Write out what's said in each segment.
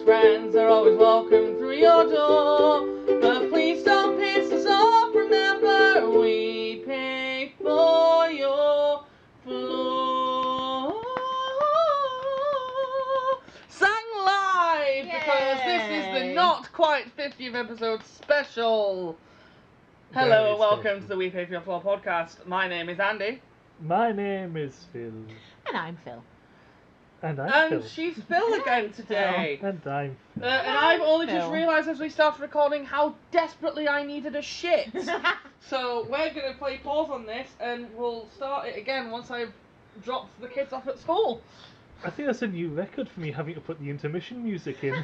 friends are always welcome through your door. But please don't piss us off, remember we pay for your floor. Sang live! Because this is the not quite 50th episode special. Hello and welcome to the We Pay For Your Floor podcast. My name is Andy. My name is Phil. And I'm Phil. And I'm Phil. And she's Phil again today. And I'm Phil. And I've only Phil. just realised as we started recording how desperately I needed a shit. So we're going to play pause on this and we'll start it again once I've dropped the kids off at school. I think that's a new record for me, having to put the intermission music in.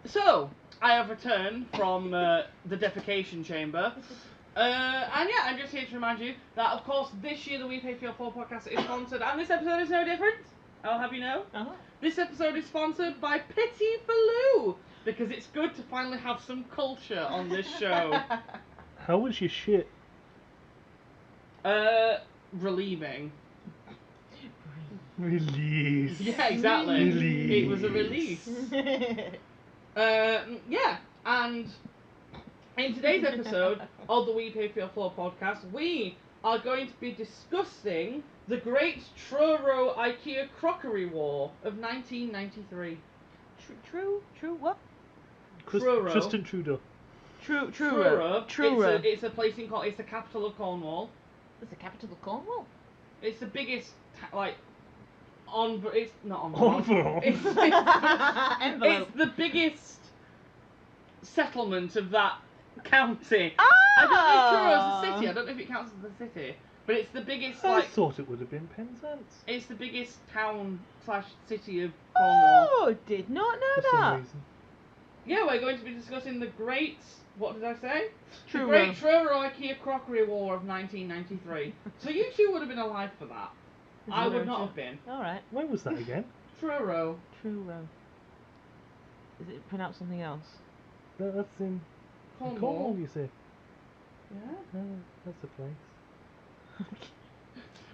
So, I have returned from the defecation chamber. And yeah, I'm just here to remind you that, of course, this year the We Pay For Your Floor podcast is sponsored, and this episode is no different. I'll have you know. This episode is sponsored by Pity for Lou, because it's good to finally have some culture on this show. How was your shit? Relieving. Release. Yeah, exactly. Release. It was a release. Yeah, and in today's episode of the We Pay For Your Floor podcast, we are going to be discussing the Great Truro IKEA Crockery War of 1993. True, what? Truro. Tristan Trudeau. Truro. Truro. It's a place in it's the capital of Cornwall. It's the capital of Cornwall. It's the biggest, it's not Envelope. It's the biggest settlement of that county. Oh! I don't know if Truro's a city. I don't know if it counts as a city, but it's the biggest. I thought it would have been Penzance. It's the biggest town / city of Cornwall. Oh, did not know For some that. reason. Yeah, we're going to be discussing the great. What did I say? Truro. The Great Truro IKEA Crockery War of 1993. So you two would have been alive for that. I would not have been. Alright. Where was that again? Truro. Truro. Is it pronounced something else? That's in Cornwall, you say? Yeah. That's a place.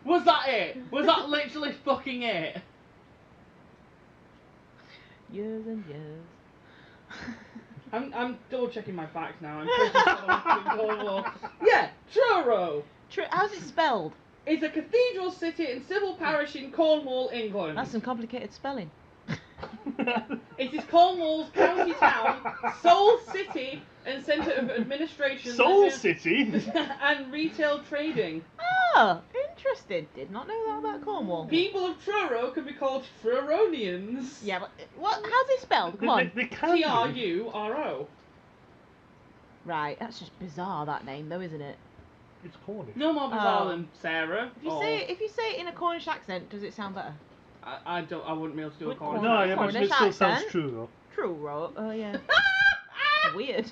Was that it? Was that literally fucking it? Years and years. I'm double checking my facts now. I'm pretty sure I'm in Cornwall. Yeah, Truro. How's it spelled? It's a cathedral city and civil parish in Cornwall, England. That's some complicated spelling. It is Cornwall's county town, sole city and centre of administration. Soul City? and retail trading. Oh, interesting. Did not know that about Cornwall. People of Truro can be called Truronians. Yeah, but how's it spelled? Come on. They can be. Truro. Right, that's just bizarre, that name, though, isn't it? It's Cornish. No more bizarre Oh. than Sarah. If you say it in a Cornish accent, does it sound better? I wouldn't be able to do a Would Cornish. No, I Cornish imagine it still sounds accent. true though. Truro. Oh yeah. Weird.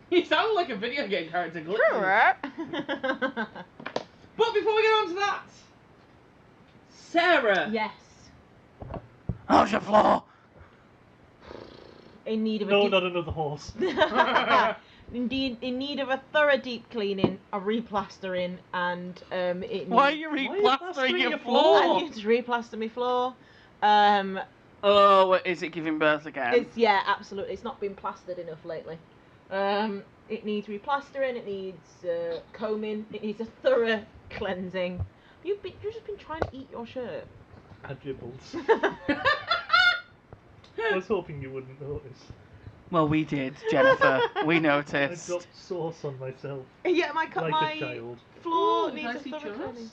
You sound like a video game character. Glitch. Truro. But before we get on to that, Sarah. Yes. How's your floor? In need of a No, not another horse. Indeed, in need of a thorough deep cleaning, a replastering, and it needs... Why are you replastering your floor? I need to replaster my floor. Oh, is it giving birth again? Yeah, absolutely. It's not been plastered enough lately. It needs replastering. It needs combing. It needs a thorough cleansing. You've just been trying to eat your shirt. I dribbles. I was hoping you wouldn't notice. Well, we did, Jennifer. We I noticed. dropped sauce on myself. Yeah, my Like a child. floor Ooh, needs can I a see thorough churros? cleaning.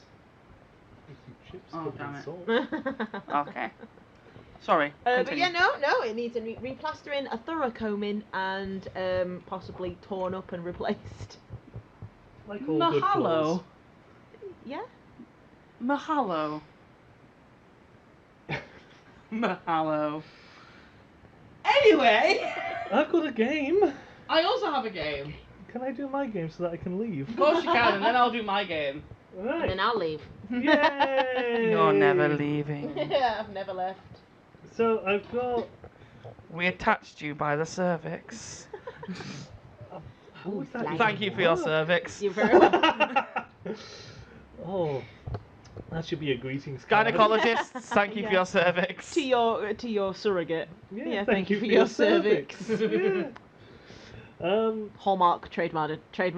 With some chips Oh, covered damn in it. salt. Okay. Sorry. But yeah, no, it needs a replastering, a thorough combing, and possibly torn up and replaced. Like all good Mahalo. clothes. Yeah. Mahalo. Mahalo. Anyway, I've got a game. I also have a game. Can I do my game so that I can leave? Of course you can, and then I'll do my game. And Right. then I'll leave. Yay! You're never leaving. Yeah, I've never left. So I've got. We attached you by the cervix. How would that even Thank you for your work? cervix. You're very welcome. Oh, that should be a greetings card. Gynecologists, thank you for Yeah. your cervix. to your surrogate. Yeah, thank you for your cervix. Yeah. Hallmark, trademark. Can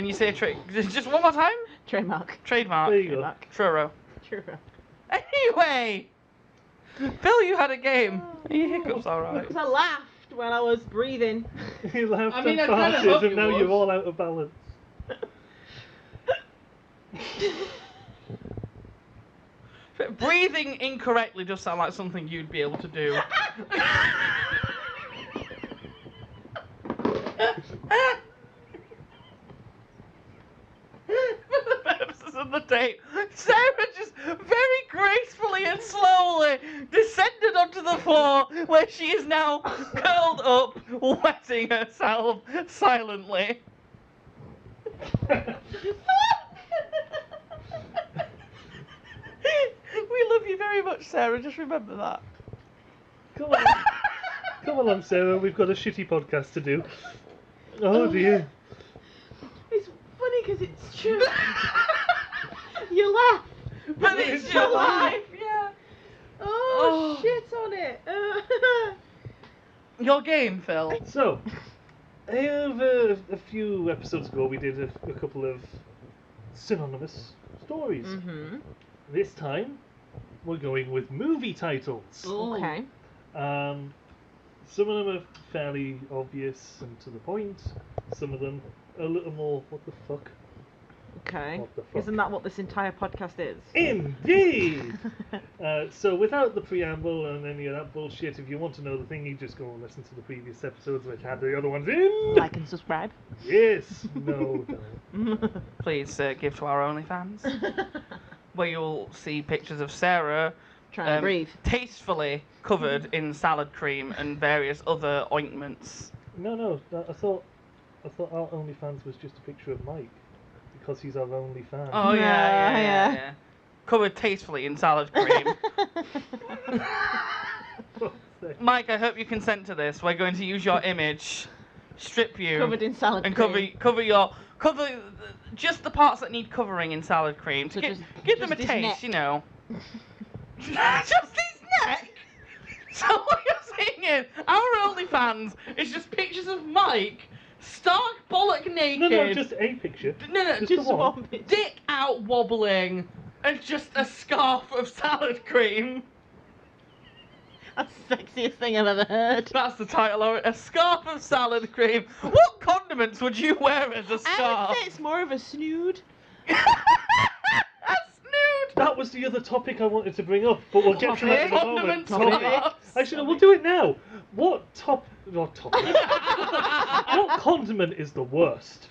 you say just one more time? Trademark. Trademark. There you go. Truro. True. Anyway, Phil, you had a game. Are your hiccups alright? Because I laughed when I was breathing. You laughed I mean, and I kinda farted hope and you now would. you're all out of balance. But breathing incorrectly does sound like something you'd be able to do. For the purposes of the tape, Sarah just very gracefully and slowly descended onto the floor where she is now curled up, wetting herself silently. We love you very much, Sarah, just remember that. Come on. Come along, Sarah, we've got a shitty podcast to do. Oh dear. It's funny because it's true. You laugh. But it's your life, yeah. Oh, Oh. shit on it. Your game, Phil. So, a few episodes ago we did a couple of synonymous stories. Mm-hmm. This time, we're going with movie titles. Okay. Some of them are fairly obvious and to the point. Some of them a little more, what the fuck? Okay. What the fuck? Isn't that what this entire podcast is? Indeed! So without the preamble and any of that bullshit, if you want to know the thing, you just go and listen to the previous episodes which had the other ones in. Like and subscribe. Yes! No, no. Please give to our OnlyFans, where you'll see pictures of Sarah Trying to breathe. tastefully covered in salad cream and various other ointments. No, I thought our OnlyFans was just a picture of Mike. Because he's our only fan. Oh Yeah. yeah. Covered tastefully in salad cream. Mike, I hope you consent to this. We're going to use your image, strip you, Covered in salad and cream. cover just the parts that need covering in salad cream to So give them a just his taste, neck. you know. Just his neck. So what you're saying is our OnlyFans is just pictures of Mike stark bollock naked. No, just a picture. No, Just Just the one. one bit. dick out wobbling and just a scarf of salad cream. That's the sexiest thing I've ever heard. That's the title of it. A scarf of salad cream. What condiments would you wear as a I scarf? would say it's more of a snood. A snood. That was the other topic I wanted to bring up, but we'll get to that in a moment. Condiment Topic. scarves. Actually, no, we'll do it now. What condiment is the worst?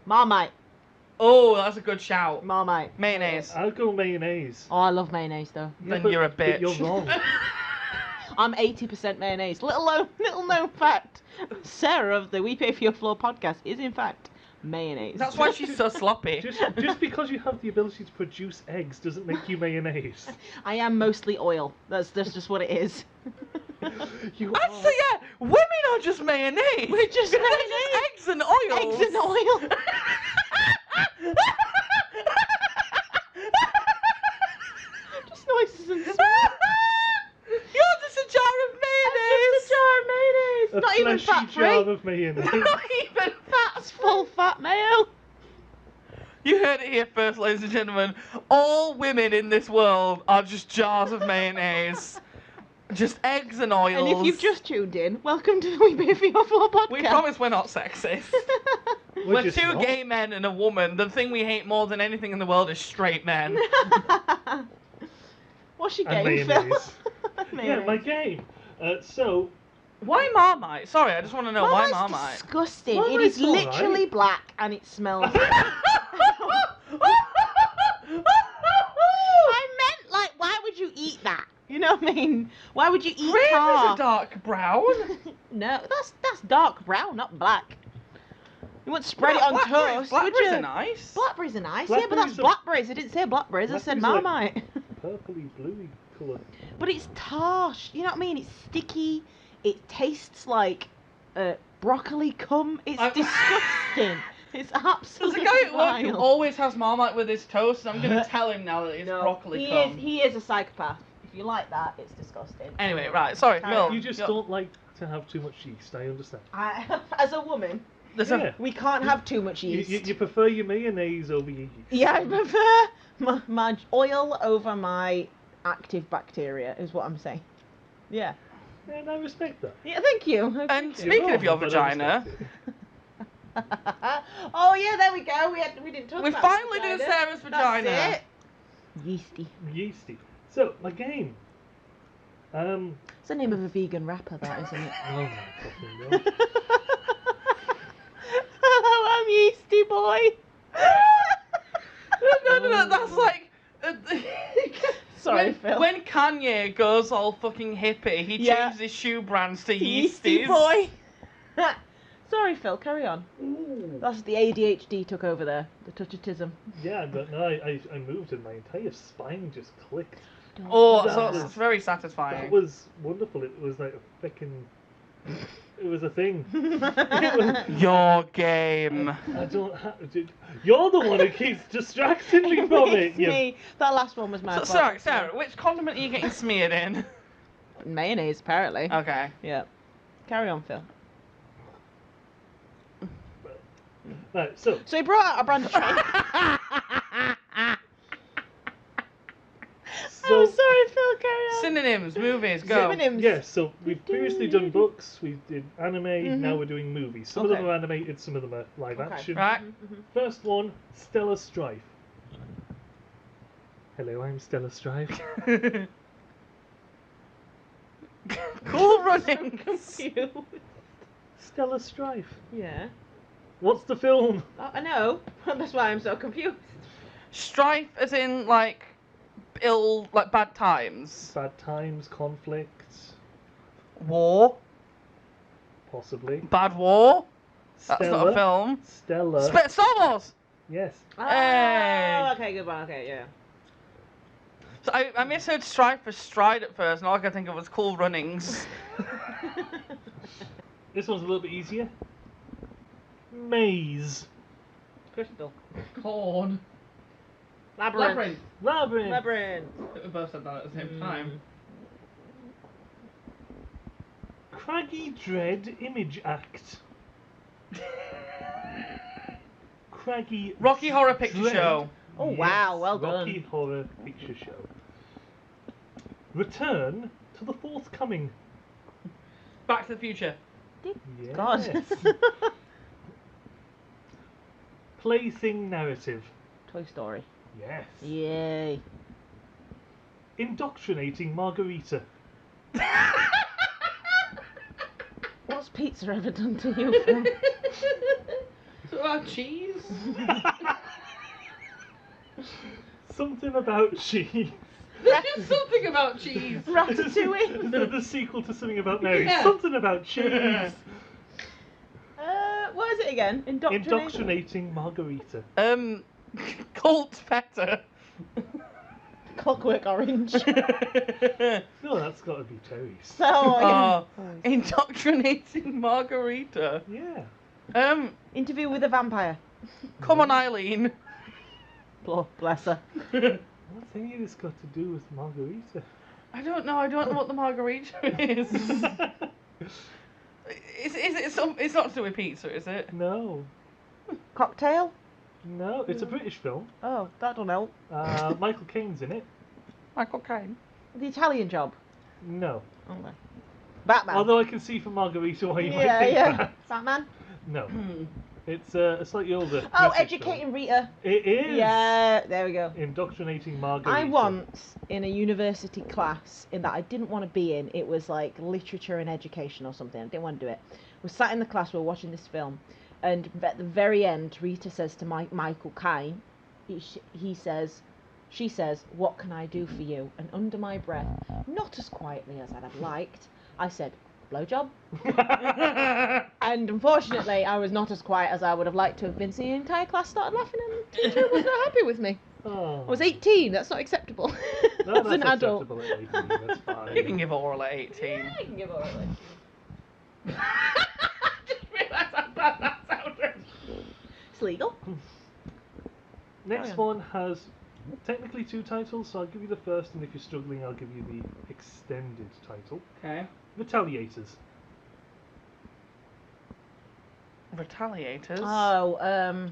Marmite. Oh, that's a good shout. Marmite. Mayonnaise. I'll go mayonnaise. Oh, I love mayonnaise though. Then but- you're a but bitch. you're wrong. I'm 80% mayonnaise. Little known fact. Sarah of the We Pay For Your Floor podcast is in fact mayonnaise. That's why she's so sloppy. Just because you have the ability to produce eggs doesn't make you mayonnaise. I am mostly oil. That's just what it is. You Actually, yeah, women are just mayonnaise. We're just They're mayonnaise. eggs and oils. Eggs and oil. Just noises and smells. You're just a jar of mayonnaise. Just a jar of mayonnaise. a Not even fleshy fat free. jar of mayonnaise. Not even That's full fat mayo. You heard it here first, ladies and gentlemen. All women in this world are just jars of mayonnaise. Just eggs and oils. And if you've just tuned in, welcome to the We Pay For Your Floor podcast. We promise we're not sexist. We're We're just two not. gay men and a woman. The thing we hate more than anything in the world is straight men. What's your And game, Phil? mayonnaise. Yeah, my game. So, Why Marmite? Sorry, I just want to know why Marmite's Marmite. disgusting. It Marmite's is alright. literally black and it smells. I meant, like, why would you eat that? You know what I mean? Why would you eat Cream is tar? a dark brown. No, that's dark brown, not black. You wouldn't spread it on toast, would Blackberries you? are nice. Blackberries are nice, yeah, but that's Blackberries are- blackberries. I didn't say blackberries, I said Blackberries are Marmite. purpley, bluey colour. But it's tarsh. You know what I mean? It's sticky. It tastes like broccoli cum. It's disgusting. It's There's absolutely a guy at work who vile. always has Marmite with his toast, and I'm going to tell him now that it's broccoli cum. He is a psychopath. If you like that, it's disgusting. Anyway, right, sorry, Carry Mil. on. You just don't like to have too much yeast, I understand. As a woman, Yeah. we can't have too much yeast. You prefer your mayonnaise over your yeast. Yeah, I prefer my oil over my active bacteria, is what I'm saying. Yeah. And I respect that. Yeah, thank you. And Thank you. speaking of your But I vagina, respect it. Oh yeah, there we go. We didn't talk we're about finally vagina. doing Sarah's vagina. That's it. Yeasty. Yeasty. So, my game. It's the name of a vegan rapper, that, isn't it? Oh my fucking god. Hello, I'm Yeasty Boy. No, that's like... Sorry, when, Phil. when Kanye goes all fucking hippie, he Yeah. changes his shoe brands to Yeasty Yeasties. Boy. Sorry, Phil. Carry on. Ooh. That's the ADHD took over there. The touchatism. Yeah, but no, I moved and my entire spine just clicked. Oh, That so was- it's very That satisfying. was wonderful. It was like a freaking. It was a thing. Your game. I don't have. You're the one who keeps distracting me from it. It's me. That last one was my So, fault. sorry, Sarah, which condiment are you getting smeared in? Mayonnaise, apparently. Okay. Yeah. Carry on, Phil. Right, so So he brought out a brand of train. I'm sorry, Phil. Carry on. Synonyms, movies, go. Synonyms. yes, so we've previously done books, we did anime, Mhm. now we're doing movies. Some of them Okay. are animated, some of them are live Okay. action. Right. First one, Stella Strife. Hello, I'm Stella Strife. Cool running. Confused. Stella Strife. Yeah. What's the film? I know. That's why I'm so confused. Strife as in like bad times. Bad times, conflicts, War. possibly. Bad war. That's not Stella. a film. Stella. Star Wars. Yes. Hey. Oh, okay, good one. Okay, yeah. So I misheard Strife for stride at first, and all I could think of was Cool Runnings. This one's a little bit easier. Maze. Crystal. Corn. Labyrinth. Labyrinth. Labyrinth. We both said that at the same time. Craggy Dread Image Act. Craggy Rocky Horror Picture Dread. Show. Oh, wow, well done. Rocky Horror Picture Show. Return to the Forthcoming. Back to the Future. Yes. God. Plaything Narrative. Toy Story. Yes. Yay. Indoctrinating Margarita. What's pizza ever done to you, Phil? So about cheese? Something about cheese. There's something about cheese. Ratatouille. the sequel to Something About Mary. Yeah. Something about cheese. What is it again? Indoctrinating Margarita. Cult Petter. Clockwork Orange. No, that's got to be Terry's. So, yeah. Indoctrinating Margarita. Yeah. Interview with a vampire. Come on, Eileen. Bless her. What thing has this got to do with Margarita? I don't know what the margarita is. Is it some? It's not to do with pizza, is it? No. Cocktail? No, it's a British film. Oh, that don't help. Michael Caine's in it. Michael Caine. The Italian Job. No. Okay. Batman. Although I can see from Margarita why you might yeah, think yeah. that. Batman. No. It's a slightly older. Oh, British Educating Rita. film. It is. Yeah, there we go. Indoctrinating Margarita. I once, in a university class in that I didn't want to be in, it was like literature and education or something, I didn't want to do it. We sat in the class, we were watching this film, and at the very end, Rita says to Michael Caine, she says, "What can I do for you?" And under my breath, not as quietly as I'd have liked, I said, "Blowjob." And unfortunately, I was not as quiet as I would have liked to have been, so the entire class started laughing and the teacher was not happy with me. Oh. I was 18, that's not acceptable. No, As an that's adult. acceptable at 18, that's fine. You can give oral at 18. Yeah, I can give oral at 18. I didn't realise how bad that sounded. It's legal. Next Carry one has technically 2 titles, so I'll give you the first, and if you're struggling, I'll give you the extended title. Okay. Retaliators. Retaliators. Oh,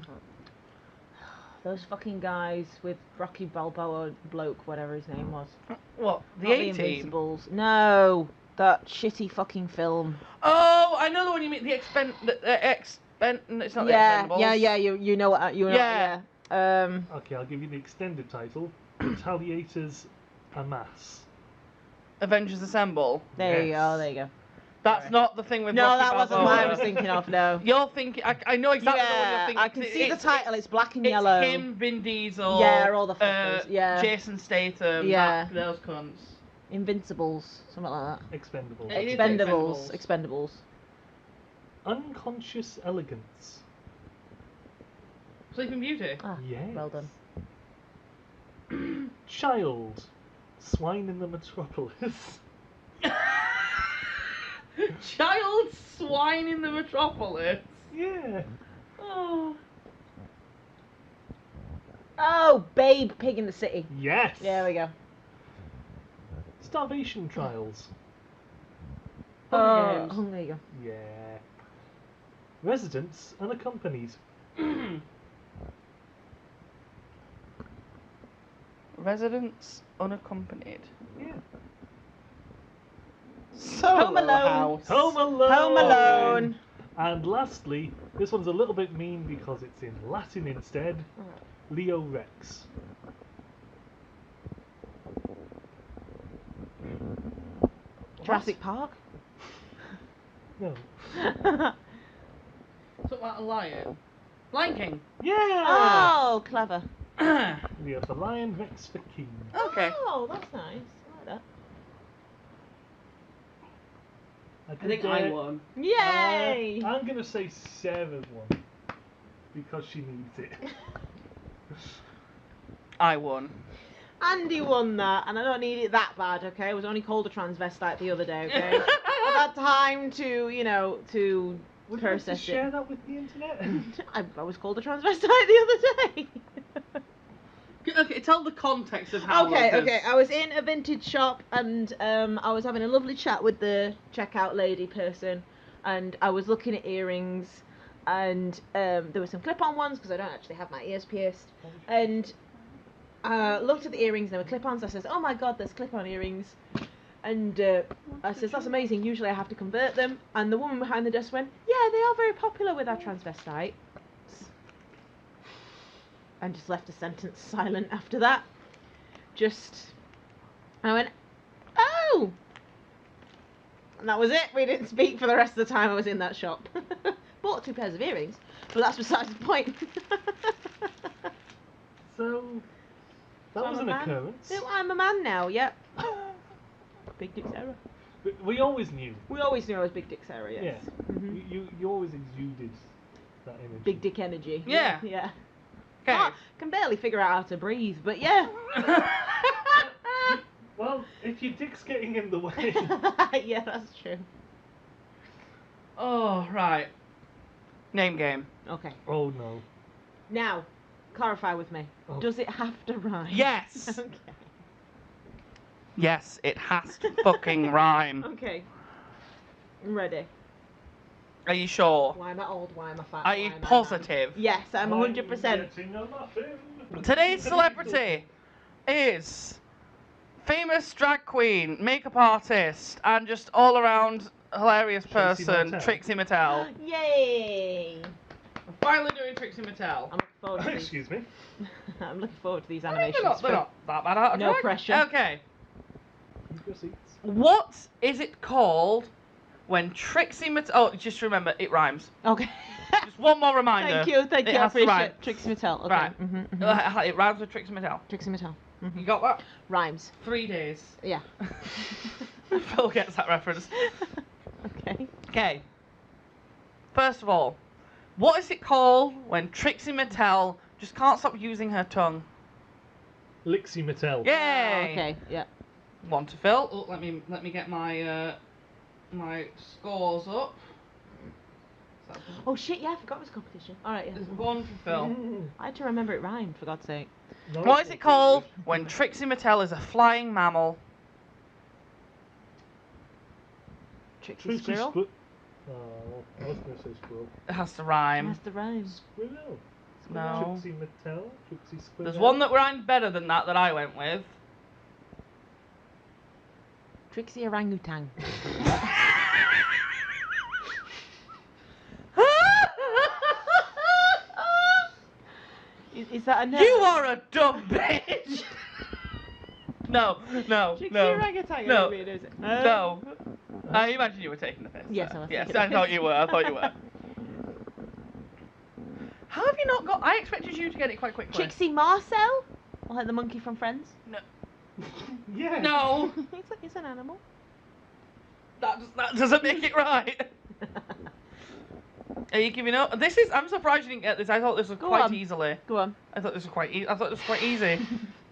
those fucking guys with Rocky Balboa bloke, whatever his name was. What? The Not 18? Invincibles. No, that shitty fucking film. Oh, I know the one you mean. The It's not the Expendables. yeah. You know what? You know. Yeah. Okay, I'll give you the extended title. Retaliators Amass. Avengers Assemble. There you Yes. go. There you go. That's Sorry. not the thing with No, Rocky that wasn't Balboa. what I was thinking of. No. You're thinking. I know exactly the one you're Yeah, thinking. I can see the title. It's black and yellow. It's him, Vin Diesel. Yeah, all the fuckers, yeah. Jason Statham. Yeah. Those cunts. Invincibles, something like that. Expendables. It is Expendables. Unconscious Elegance. Sleeping Beauty. Ah, Yes. well done. Child. Swine in the Metropolis. Child swine in the metropolis. Yeah. Oh. Oh, Babe, Pig in the City. Yes. There we go. Starvation Trials. Hunger Games. There you go. Yeah. Residents Unaccompanied. Residents unaccompanied. Yeah. Home Alone. House. Home Alone. Home Alone. And lastly, this one's a little bit mean because it's in Latin instead. Leo Rex. Jurassic Park. No. Something like a lion. Lion King. Yeah. Oh, clever. We have the Lion Rex for King. Okay. Oh, that's nice. I like that. I think I won. Yay! I'm gonna say Sarah won because she needs it. I won. Andy won that, and I don't need it that bad, okay? I was only called a transvestite the other day, okay? I've had time to, to Would you like to process share it. that with the internet? I was called a transvestite the other day. Okay, tell the context of how. Okay. I was in a vintage shop, and I was having a lovely chat with the checkout lady person, and I was looking at earrings, and there were some clip-on ones because I don't actually have my ears pierced, and looked at the earrings. There were clip-ons. I says, "Oh my God, there's clip-on earrings," and I says, "That's amazing. Usually I have to convert them." And the woman behind the desk went, "Yeah, they are very popular with our transvestites." And just left a sentence silent after that. I went, "Oh!" And that was it. We didn't speak for the rest of the time I was in that shop. Bought 2 pairs of earrings, but that's besides the point. So that So was I'm an a man. occurrence. So I'm a man now, yep. Big Dick Sarah. We always knew. We always knew I was Big Dick Sarah, yes. Yeah. Mhm. You always exuded that image. Big Dick energy. Yeah. Yeah. Okay. Can barely figure out how to breathe, but yeah. Well, if your dick's getting in the way. Yeah, that's true. Oh, right. Name game. Okay. Oh no. Now, clarify with me. Oh. Does it have to rhyme? Yes. Okay. Yes, it has to fucking rhyme. Okay. I'm ready. Are you sure? Why am I old? Why am I fat? Are why you am I positive? man? Yes, I'm 100%. getting a muffin. Today's celebrity is famous drag queen, makeup artist, and just all around hilarious Trixie person, Mattel. Trixie Mattel. Yay! We're finally doing Trixie Mattel. I'm looking forward to these. Excuse me. I'm looking forward to these They're animations. not that bad out of No drag. pressure. Okay. Keep your seats. What is it called when Trixie Mattel... Oh, just remember, it rhymes. Okay. Just one more reminder. Thank you. It I has to appreciate rhyme. it. Trixie Mattel. Okay. Right. Mhm. It rhymes with Trixie Mattel. Trixie Mattel. Mhm. You got that? Rhymes. 3 days. Yeah. Phil gets that reference. Okay. Okay. First of all, what is it called when Trixie Mattel just can't stop using her tongue? Trixie Mattel. Yay! Okay, yeah. 1 to Phil. Oh, let me get my my scores up. Oh shit, yeah, I forgot it was a competition. Alright, yeah. There's 1 for Phil. I had to remember it rhymed, for God's sake. No, What is it's it not called serious. when Trixie Mattel is a flying mammal? Trixie Trixie Squirrel? Oh, I was going to say squirrel. It has to rhyme. That's the rhyme. Squirrel. No. Trixie Mattel. Trixie Squirrel. There's one that rhymed better than that I went with. Trixie Orangutan. Is that a no? You are a dumb bitch. No. Trixie Orangutan. No. Really, is it? No. I imagine you were taking the piss. Yes, I was Yes, taking the I thought piss. you were. I thought you were. How have you not got? I expected you to get it quite quickly. Trixie Marcel? Like the monkey from Friends? No. Yeah. No. He's an animal. That doesn't make it right. Are you giving up? I'm surprised you didn't get this. I thought this was Go quite on. easily. Go on. I thought this was quite easy.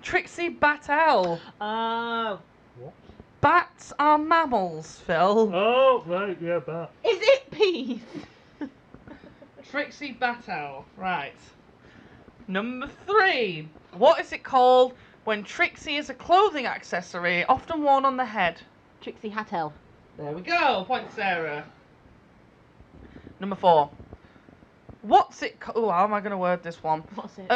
Trixie Mattel. Oh. What? Bats are mammals, Phil. Oh, right, yeah, bat. Is it peas? Trixie Mattel. Right. Number 3. What is it called when Trixie is a clothing accessory often worn on the head? Trixie Hattel. There we go. Point to Sarah. Number 4. What's it? Oh, how am I going to word this one? What's it?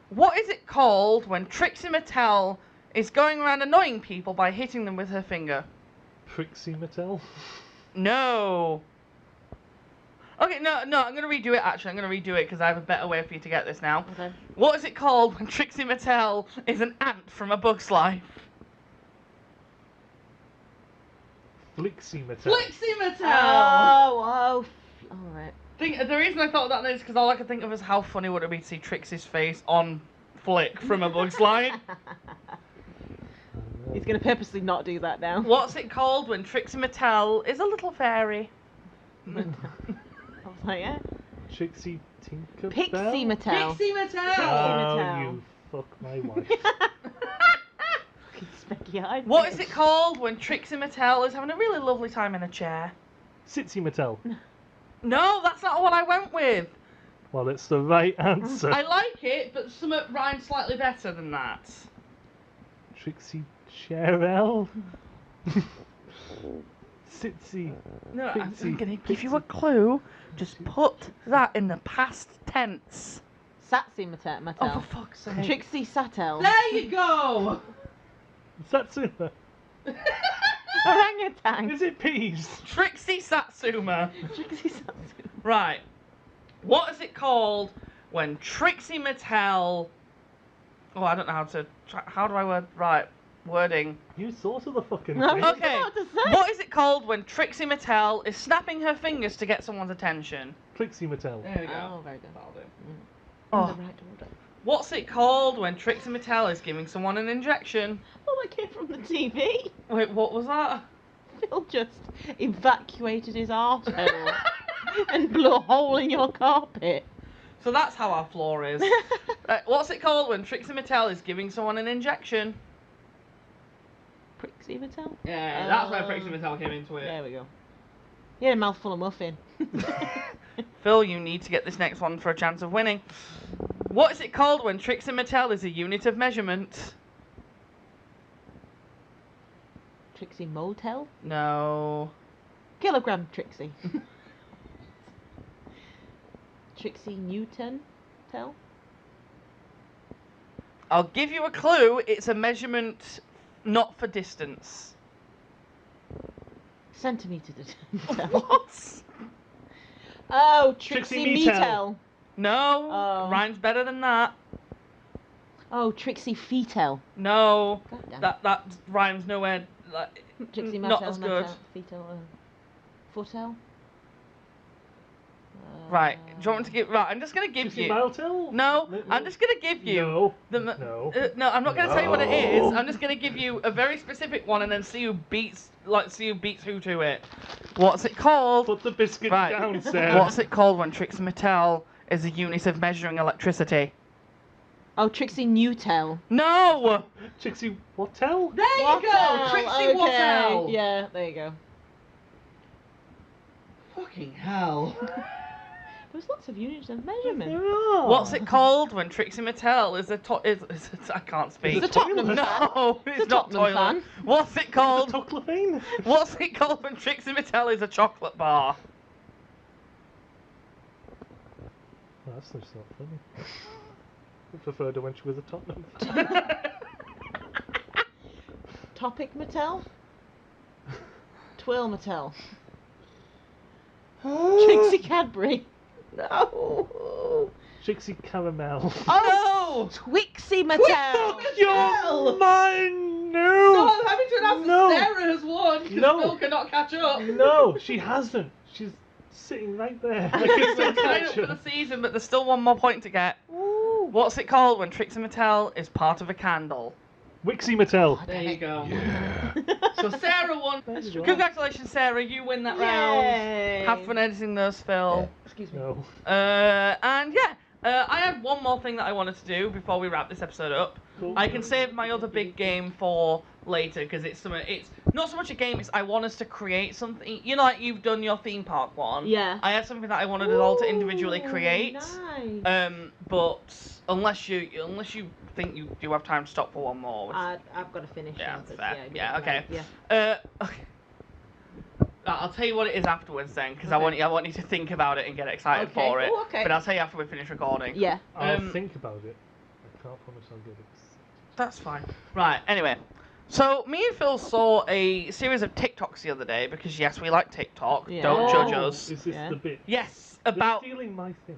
What is it called when Trixie Mattel is going around annoying people by hitting them with her finger? Trixie Mattel. No. Okay, no, I'm going to redo it, actually. I'm going to redo it because I have a better way for you to get this now. Okay. What is it called when Trixie Mattel is an ant from A Bug's Life? Flixie Mattel. Trixie Mattel! Oh. Alright. The reason I thought that is because all I could think of is how funny would it be to see Trixie's face on Flick from A Bug's Life. He's going to purposely not do that now. What's it called when Trixie Mattel is a little fairy? I was like, yeah. Trixie Tinkerbell. Pixie Mattel. Pixie Mattel! Oh, Mattel. you fuck my wife. Specky eyed. What is it called when Trixie Mattel is having a really lovely time in a chair? Sitsy Mattel. No, that's not what I went with. Well, it's the right answer. I like it, but some rhymes slightly better than that. Trixie Cherelle. Sitsy. No, I'm Pixie, going to give you a clue. Just put that in the past tense. Satsy Mattel. Oh, for fuck's sake. Trixie Sattel. There you go! Satsuma. Orangutan. Is it peas? Trixie Satsuma. Trixie Sattel. Right. What is it called when Trixie Mattel... Oh, I don't know how to... How do I word... Right. Wording. You thought of the fucking No, thing. you- Okay. what to say. What is it called when Trixie Mattel is snapping her fingers to get someone's attention? Trixie Mattel. There we go. Oh, very good. That'll do. In Oh. the right order. What's it called when Trixie Mattel is giving someone an injection? Oh, that came from the TV. Wait, what was that? Phil just evacuated his arsehole and blew a hole in your carpet. So that's how our floor is. What's it called when Trixie Mattel is giving someone an injection? Trixie Mattel? Yeah, that's where Trixie Mattel came into it. There we go. He had a mouthful of muffin. Phil, you need to get this next one for a chance of winning. What is it called when Trixie Mattel is a unit of measurement? Trixie Motel? No. Kilogram Trixie. Trixie Newton? Tell? I'll give you a clue. It's a measurement not for distance. Centimetre to What? Oh, Trixie Trixie Mattel. Metel. No. Oh. Rhymes better than that. Oh, Trixie Fetel. No. God damn. That rhymes nowhere. Like, Trixie not Mattel, as good. Fetal, Footel. Right. Do you want me to give? Right. I'm just gonna give Trixie you. Mattel? No. I'm just gonna give you. No. The, No. no, I'm not going to tell you what it is. No. I'm just going to give you a very specific one and then see who beats who to it. What's it called? Put the biscuit Right. down, Sarah. What's it called when Trixie Mattel is a unit of measuring electricity? Oh, Trixie Mattel. No! Trixie Mattel? There you go! Trixie Mattel! Yeah, there you go. Fucking hell. There's lots of units of measurement. What's it called when Trixie Mattel is a I can't speak. It's a Tottenham fan. No, it's not Tottenham toilet. fan. What's it called? Toclafane? What's it called when Trixie Mattel is a chocolate bar? Oh, that's just not funny. I preferred her when she was a Tottenham fan. Topic Mattel? Twill Mattel. Trixie Cadbury. No. Trixie Caramel. Oh, Twixie Mattel. You're mine! No, No! I'm having to announce No. that Sarah has won because No. Phil cannot catch up. No, she hasn't. She's sitting right there. I can still Tied catch up for her. the season, but there's still one more point to get. Ooh. What's it called when Trixie Mattel is part of a candle? Wixie Mattel. There you go. Yeah. So Sarah won. There you go. Congratulations, Sarah. You win that round. Yay. Have fun editing those, Phil. Excuse me. No. And yeah, I had one more thing that I wanted to do before we wrap this episode up. Cool. I can save my other big game for later because it's not so much a game. It's I want us to create something. You know, like you've done your theme park one. Yeah. I had something that I wanted us all to individually create. Nice. But unless you think you do have time to stop for one more. Which, I've got to finish. yeah, now, that's 'cause, fair. yeah, Okay. Yeah. Okay. I'll tell you what it is afterwards then, because Okay. I want you to think about it and get excited Okay. for it. Oh, okay. But I'll tell you after we finish recording. Yeah. I'll think about it. I can't promise I'll get it. That's fine. Right, anyway. So, me and Phil saw a series of TikToks the other day, because yes, we like TikTok. Yeah. Don't judge Oh, us. Is this Yeah. the bit? Yes, They're about stealing my thing.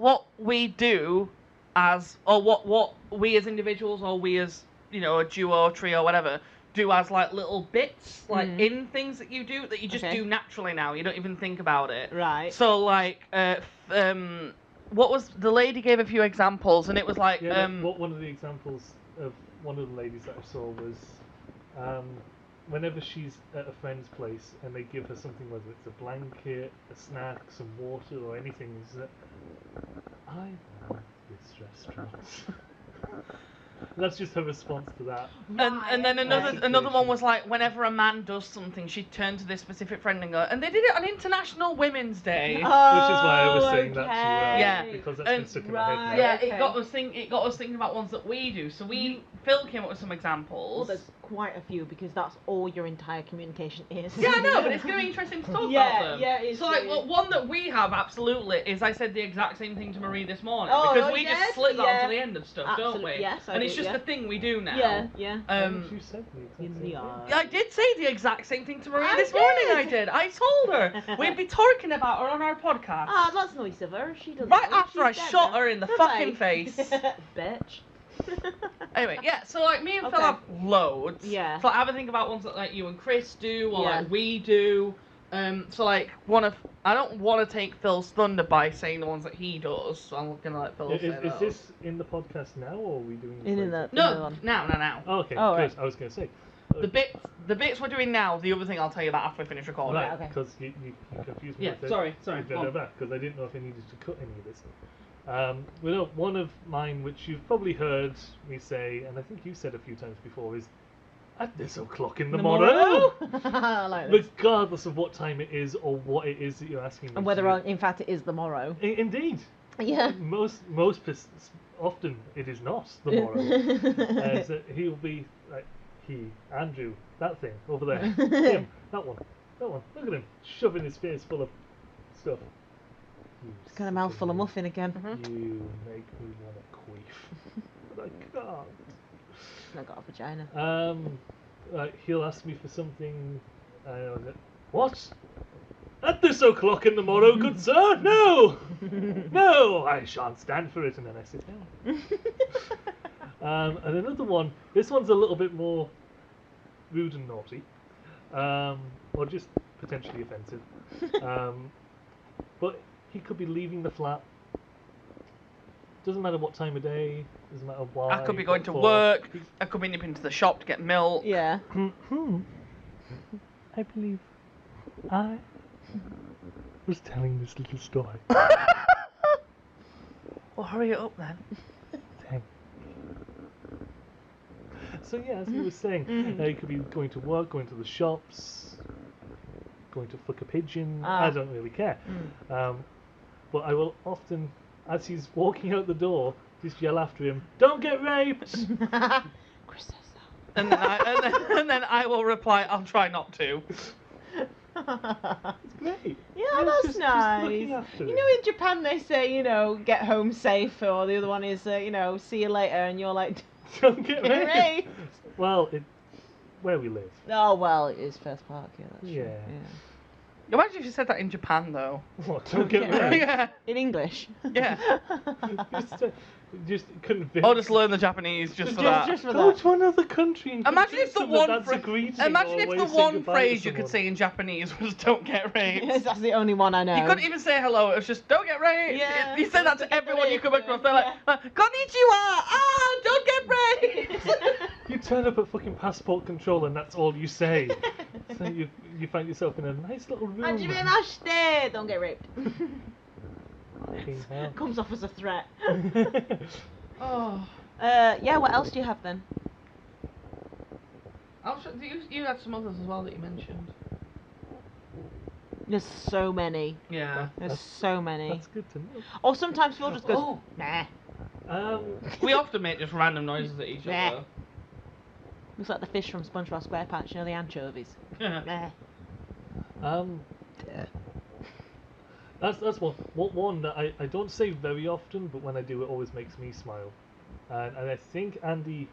what we do as, or what we as individuals, or we as, you know, a duo, trio, whatever, do as like little bits, like in things that you do, that you just Okay. do naturally now. You don't even think about it. Right. So, like, what was, the lady gave a few examples, and it was like, Yeah, one of the examples of one of the ladies that I saw was whenever she's at a friend's place and they give her something, whether it's a blanket, a snack, some water, or anything, is that I love this restaurant. That's just her response to that. and then another one was like, whenever a man does something, she'd turn to this specific friend and go, and they did it on International Women's Day. Which is why I was saying that to her. Yeah. Because that's been And- stuck in my head now. Yeah, Okay. it got us thinking about ones that we do. So Phil came up with some Well, examples. there's quite a few because that's all your entire communication is. Yeah, I know, but it's going to be interesting to talk Yeah, about them. yeah, it's So, like, really- well, one that we have, absolutely, is I said the exact same thing to Marie this morning. Oh, because oh, we yes, just slip that yeah. onto the end of stuff, don't Absolutely, we? yes, I and it's do, just yeah. a thing we do now. Yeah, yeah. Haven't you said the exact In same the thing? eye. I did say the exact same thing to Marie I this morning, did. I did. I told her. We'd be talking about her on our podcast. Ah, that's nice of her. She doesn't. Right know. after I She's dead shot now. her in the Bye-bye. fucking face. Bitch. Anyway, yeah, so like me and Phil Okay. have loads. Yeah. So like, have a think about ones that like you and Chris do, or Yeah. like we do. So like I don't want to take Phil's thunder by saying the ones that he does. So I'm gonna let Phil say Is those. this in the podcast now, or are we doing this In later? the No, one. now. Oh, okay, Oh, good. right. I was going to say. The bits we're doing now. The other thing I'll tell you about after we finish recording. Right, okay. because you confused me Yeah, with it. sorry, go on. Because I didn't know if I needed to cut any of this. Well, no, one of mine, which you've probably heard me say, and I think you said a few times before, is at this o'clock in the morning. I like this. Regardless of what time it is or what it is that you're asking me. And whether, to do. in fact, it is the morrow. Indeed. Yeah. Often it is not the morrow. So he'll be like, Andrew, that thing over there, him, that one, look at him, shoving his face full of stuff. It's got a mouthful of muffin again. You make me want to queef. But I can't. I've got a vagina. He'll ask me for something. What? At this o'clock in the morrow, good sir? No! No! I shan't stand for it. And then I sit down. And another one, this one's a little bit more rude and naughty. Or just potentially offensive. But he could be leaving the flat. Doesn't matter what time of day, doesn't matter why. I could be going what to for. work. I could be nipping to the shop to get milk. Yeah. I believe I was telling this little story. Well, hurry it up then. Dang. So yeah, as you were saying, you could be going to work, going to the shops, going to fuck a pigeon. I don't really care. But I will often, as he's walking out the door, just yell after him, "Don't get raped!" Chris says that. And then I will reply, "I'll try not to." It's great. Yeah, It's that's just nice. looking after You him. know, in Japan they say, you know, get home safe, or the other one is, you know, see you later, and you're like, Don't get get raped. raped. Well, where we live. Oh well, it is First Park. Yeah, that's Yeah. true. Imagine if you said that in Japan, though. What? Don't get Okay. raped. Yeah. In English. Yeah. just convince. Or just learn the Japanese just for that. Just for Go that. to another country and Imagine if convince the them one that's a greeting Imagine or a if way the of saying one goodbye to phrase you could someone. say in Japanese was "Don't get raped." That's the only one I know. You couldn't even say hello. It was just "Don't get raped." Yeah. You say that to everyone you come across. They're like, "Konnichiwa." Don't get raped. You turn up at fucking passport control and that's all you say. So you find yourself in a nice little room. Hajimemashite! Don't get raped. Fucking hell. Comes off as a threat. Oh. Yeah, what else do you have then? You had some others as well that you mentioned. There's so many. Yeah. There's That's- so many. That's good to know. Or sometimes Phil just goes, Oh. nah. We often make just random noises at each Nah. other. Looks like the fish from SpongeBob SquarePants, you know, the anchovies. Nah. That's one that I don't say very often, but when I do, it always makes me smile. And I think Andy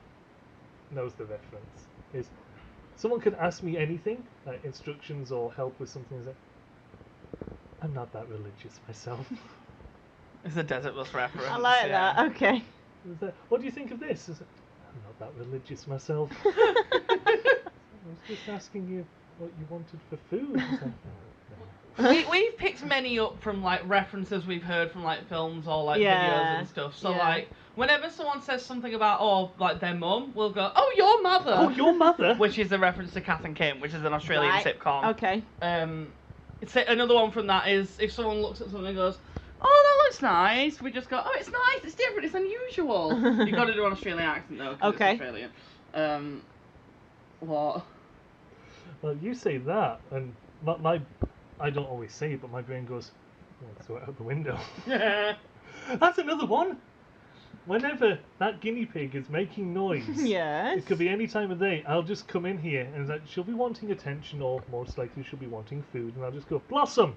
knows the reference. Is someone could ask me anything, like instructions or help with something, like, I'm not that religious myself. It's a Desert Bus reference. I like that, okay. Is that, what do you think of this? Is it, I'm not that religious myself. I was just asking you what you wanted for food. It's like, We've picked many up from like references we've heard from like films or like Yeah, videos and stuff. So yeah. like whenever someone says something about like their mum, we'll go, "Oh, your mother." oh, your mother? Which is a reference to Kath and Kim, which is an Australian Right. sitcom. Okay. It's another one from that is if someone looks at something and goes, "Oh, that looks nice," we just go, "Oh, it's nice. It's different. It's unusual." You got to do an Australian accent though. 'Cause Okay. It's Australian. What? Well, you say that, and my I don't always say it, but my brain goes, oh, let's throw it out the window. That's another one. Whenever that guinea pig is making noise, Yes. it could be any time of day, I'll just come in here and it's like, she'll be wanting attention, or most likely she'll be wanting food, and I'll just go, Blossom, do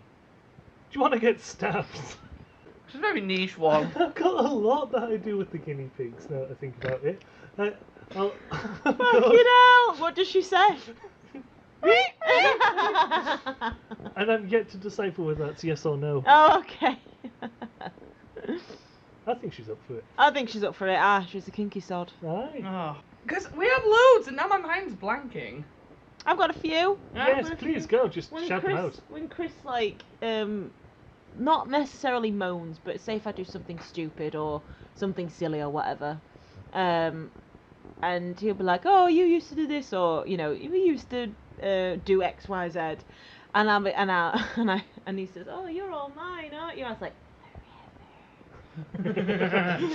you want to get stabbed? It's a very niche one. I've got a lot that I do with the guinea pigs now that I think about it. I'll Fucking hell! What does she say? and I'm yet to decipher whether that's yes or no. Oh, okay. I think she's up for it. I think she's up for it. She's a kinky sod. Aye. Because we have loads, and now my mind's blanking. I've got a few. Yes, please go. Just When shout them out. Chris like not necessarily moans, but say if I do something stupid or something silly or whatever, and he'll be like, "Oh, you used to do this," or you know, "We used to do X, Y, Z," and he says, "Oh, you're all mine, aren't you?" I was like,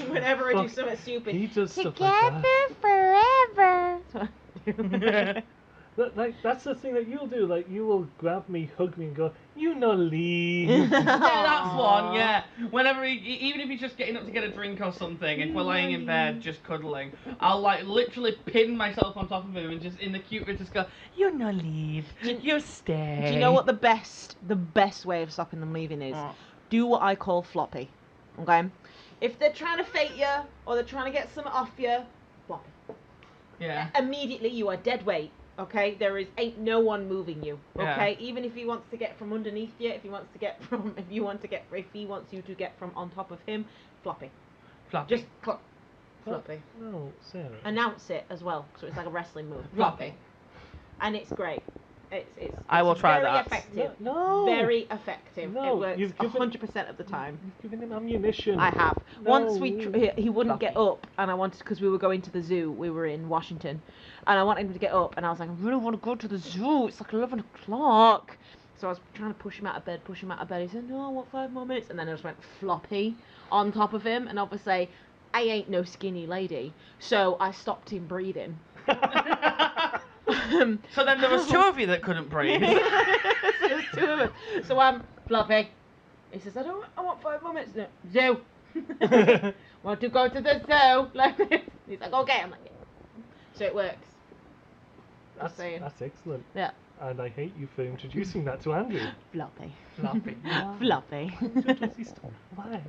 whenever I do Fuck, something stupid, He does stuff together like forever. that. That's the thing that you'll do. Like, you will grab me, hug me, and go, "You no leave." Yeah, that's one, yeah. Whenever even if he's just getting up to get a drink or something, if we're laying in bed just cuddling, I'll like literally pin myself on top of him and just in the cute bit just go, "You no leave, you stay." Do you know what the best way of stopping them leaving is? What? Do what I call floppy. Okay? If they're trying to fake you or they're trying to get something off you, floppy. Yeah. Immediately you are dead weight. Okay? Ain't no one moving you. Okay? Yeah. Even if he wants to get from underneath you, if he wants you to get from on top of him, floppy. Floppy. Just floppy. No, Sarah. Announce it as well, so it's like a wrestling move. Floppy. And it's great. It's I will try very that. effective. No. Very effective. No, It works you've given- 100% of the time. You've given him ammunition. I have. No. Once he wouldn't get up, and I wanted, because we were going to the zoo. We were in Washington, and I wanted him to get up, and I was like, I really want to go to the zoo. It's like 11 o'clock. So I was trying to push him out of bed. He said, no, I want 5 more minutes, and then I just went floppy on top of him, and obviously I ain't no skinny lady, so I stopped him breathing. So then there was 2 of you that couldn't breathe. So there's 2 of us. So I'm Floppy. He says, I want 5 more minutes. No, zoo. Want to go to the zoo? Like this. He's like, okay. I'm like, yeah. So it works. Just saying. That's excellent. Yeah. And I hate you for introducing that to Andrew. Floppy. Floppy. Floppy. Why?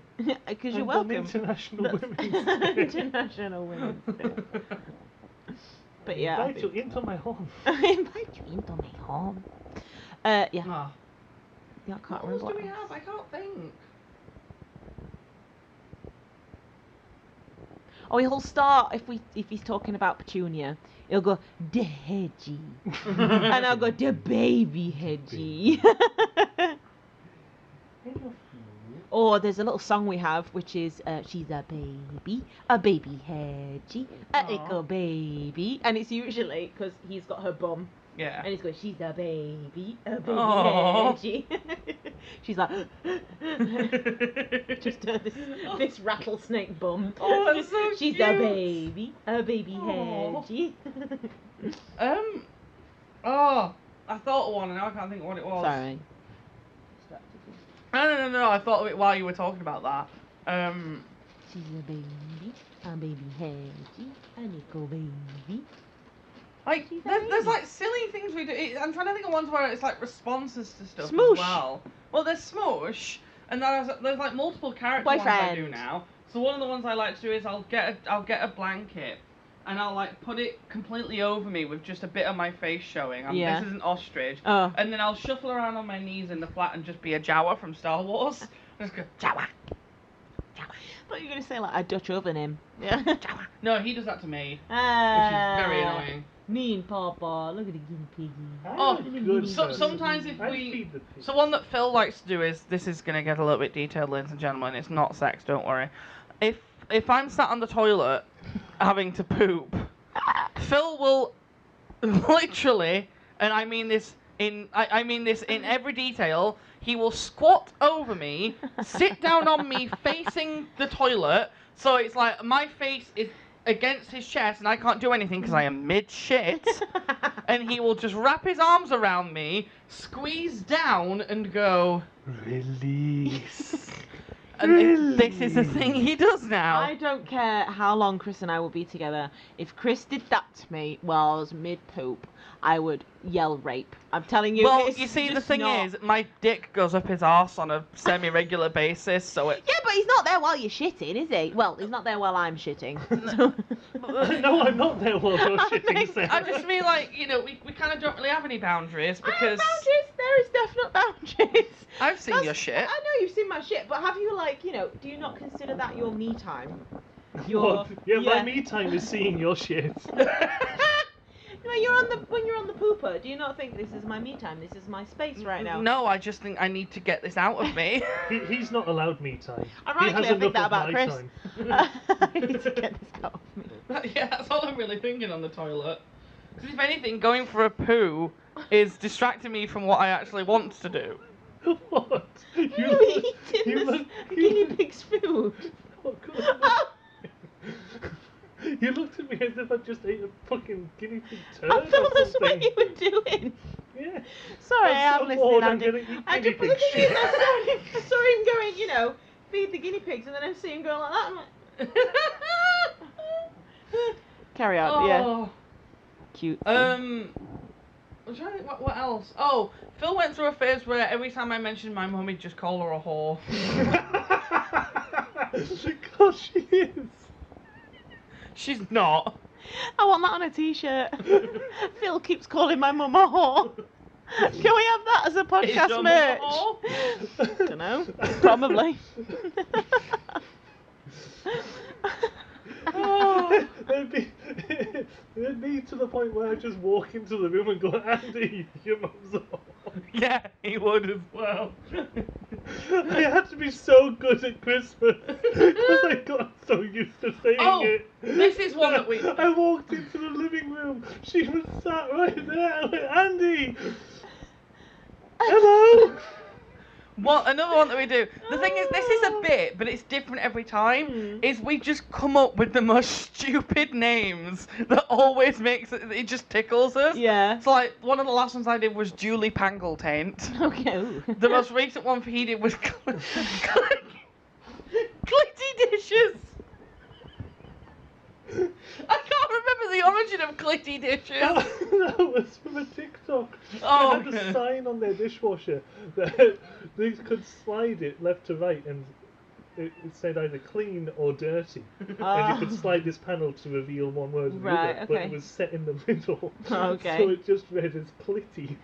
Because you're And on welcome. International Women's Day. International Women's Day. But yeah. Invite you into my home. Invite you into my home. Yeah. Oh. Yeah, I can't What remember else do we else. have? I can't think. Oh, he'll start if he's talking about Petunia. He'll go the hedgie, and I'll go the baby hedgie. Or there's a little song we have which is she's a baby hedgie, a Aw. little baby, and it's usually because he's got her bum. Yeah. And he's going, she's a baby Aw. hedgie. She's like, just this rattlesnake bum. Oh, that's so She's cute. a baby Aw. hedgie. Oh, I thought of one and now I can't think of what it was. Sorry. No, I thought of it while you were talking about that. She's a baby hedgie, a little baby. Like, She's a there's baby. like silly things we do. I'm trying to think of ones where it's like responses to stuff Smoosh. as well. Well, there's Smoosh, and there's like multiple character ones I do Boyfriend. now. So one of the ones I like to do is I'll get a blanket, and I'll like put it completely over me with just a bit of my face showing. Yeah. This is an ostrich. Oh. And then I'll shuffle around on my knees in the flat and just be a Jawa from Star Wars. Just go Jawa. I thought you were going to say like a Dutch oven him. Yeah. Jawa. No, he does that to me, which is Ah. very annoying. Me and Papa, look at the guinea piggy. Oh, good so, person. sometimes if I we... feed the pigs. So one that Phil likes to do is, this is going to get a little bit detailed, ladies and gentlemen, it's not sex, don't worry. If I'm sat on the toilet having to poop, Phil will literally, and I mean this in every detail, he will squat over me, sit down on me facing the toilet, so it's like my face is against his chest and I can't do anything because I am mid-shit. And he will just wrap his arms around me, squeeze down, and go, Release. and this is the thing he does now. I don't care how long Chris and I will be together. If Chris did that to me while I was mid-poop, I would yell rape. I'm telling you. Well, it's you see, the just thing not... is, my dick goes up his arse on a semi-regular basis, so it... Yeah, but he's not there while you're shitting, is he? Well, he's not there while I'm shitting. So... No, I'm not there while you're shitting, Sarah. I just feel like, you know, we kind of don't really have any boundaries I have because... boundaries. There is definite boundaries. I've seen your shit. I know you've seen my shit, but have you, like, you know, do you not consider that your me time? What? Yeah, my me time is seeing your shit. When you're on the pooper, do you not think this is my me time? This is my space right now. No, I just think I need to get this out of me. He's not allowed me time. Ironically, he has I think enough that of about my Chris. time. I need to get this out of me. Yeah, that's all I'm really thinking on the toilet. Because if anything, going for a poo is distracting me from what I actually want to do. What? You eating the guinea pig's food? Oh, God. You looked at me as if I just ate a fucking guinea pig turd I or thought that's something. what you were doing. Yeah. Sorry, I'm I'm so bored, I'm listening. gonna eat I guinea just, but pig the thing is, shit. I saw him going, you know, feed the guinea pigs, and then I see him going like that. I'm like, carry on, yeah. Oh. Cute. I'm trying to think what else. Oh, Phil went through a phase where every time I mentioned my mum, he'd just call her a whore. God, she is. She's not. I want that on a t-shirt. Phil keeps calling my mum a whore. Can we have that as a Is podcast your mum a merch? whore? Dunno. Probably. Oh. It'd be to the point where I just walk into the room and go, Andy, your mum's a whore. Yeah, he would as well. I had to be so good at Christmas because I got so used to saying it. This is one that we... I walked into the living room. She was sat right there. I went, Andy! Hello! Another one that we do. The thing is, this is a bit, but it's different every time. Is we just come up with the most stupid names that always makes it just tickles us. Yeah. So like one of the last ones I did was Julie Pangletaint. Okay. Ooh. The most recent one he did was Clitty Dishes. I can't remember the origin of Clitty Dishes. That was from a TikTok. Oh, They had okay. a sign on their dishwasher that they could slide it left to right, and it said either clean or dirty. And you could slide this panel to reveal one word or the Right, other, but okay. it was set in the middle. Okay. So it just read as Clitty.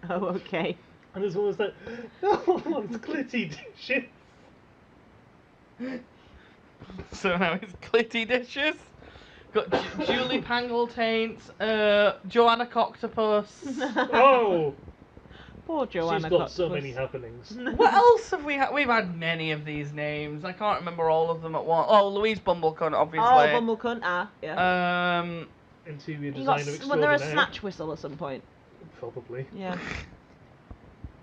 Oh, okay. And this one was like, no one's Clitty Dishes. So now it's Clitty Dishes. Got Julie Pangletaint, Joanna Coctopus. Oh! Poor Joanna. She's got so Coctopus. many happenings. What else have we had? We've had many of these names. I can't remember all of them at once. Oh, Louise Bumblecunt, obviously. Oh, Bumblecunt. Ah, yeah. Interior You got designer wasn't there a extraordinaire. snatch whistle at some point? Probably. Yeah.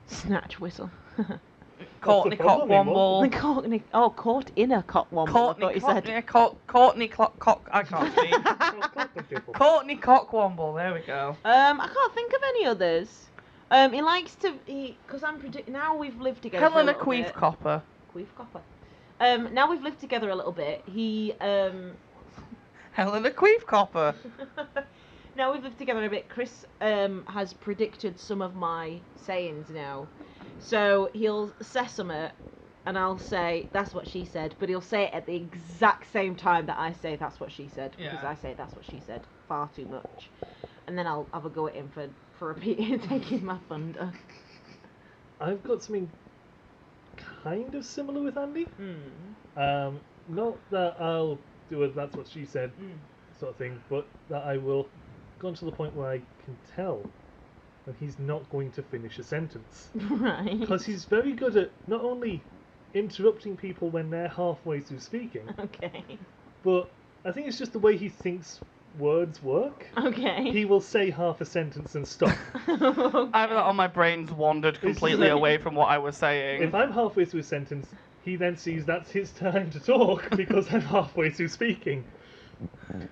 Snatch whistle. Courtney What's the problem, Cockwomble. Courtney. Oh, caught in a cockwomble. I thought you said. Courtney Cock. I can't speak. People. Courtney Cockwomble. There we go. I can't think of any others. He likes to. Because I'm now we've lived together. Helena for a little Queef bit. Copper. Queef Copper. Now we've lived together a little bit. He Helena Queef Copper. Now we've lived together a bit. Chris has predicted some of my sayings now. So he'll say something, and I'll say, that's what she said, but he'll say it at the exact same time that I say, that's what she said, because Yeah. I say, that's what she said, far too much. And then I'll have a go at him for repeating, taking my thunder. I've got something kind of similar with Andy. Not that I'll do it, that's what she said, sort of thing, but that I will go to the point where I can tell when he's not going to finish a sentence. Right. Because he's very good at not only interrupting people when they're halfway through speaking, Okay. but I think it's just the way he thinks words work. Okay. He will say half a sentence and stop. Either that or my brain's wandered completely away from what I was saying. If I'm halfway through a sentence, he then sees that's his time to talk because I'm halfway through speaking.